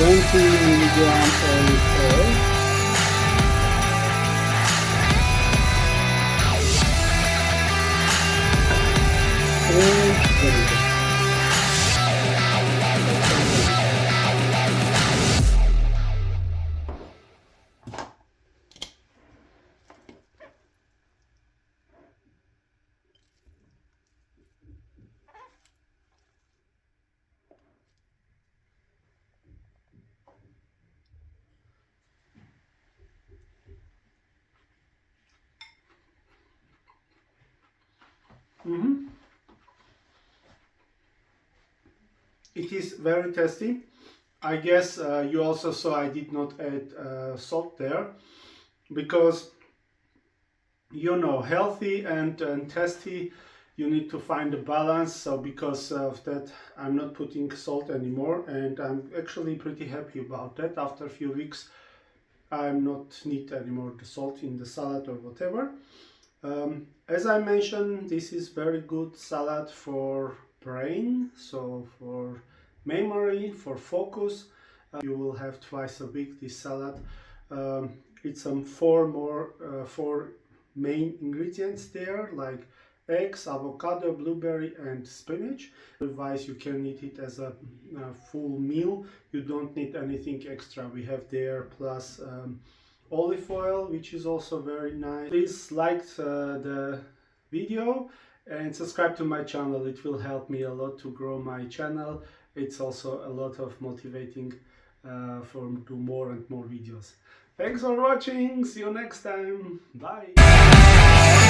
20 milligram olive oil. And vinegar. It is very tasty. I guess you also saw I did not add salt there because, you know, healthy and tasty, you need to find a balance. So because of that, I'm not putting salt anymore, and I'm actually pretty happy about that. After a few weeks, I'm not need anymore the salt in the salad or whatever. As I mentioned, this is very good salad for brain, so for memory, for focus. You will have twice a week this salad. It's some four main ingredients there, like eggs, avocado, blueberry, and spinach. Otherwise, you can eat it as a full meal. You don't need anything extra. We have there plus olive oil, which is also very nice. Please like the video and subscribe to my channel. It will help me a lot to grow my channel. It's also a lot of motivating for do more and more videos. Thanks for watching. See you next time. Bye.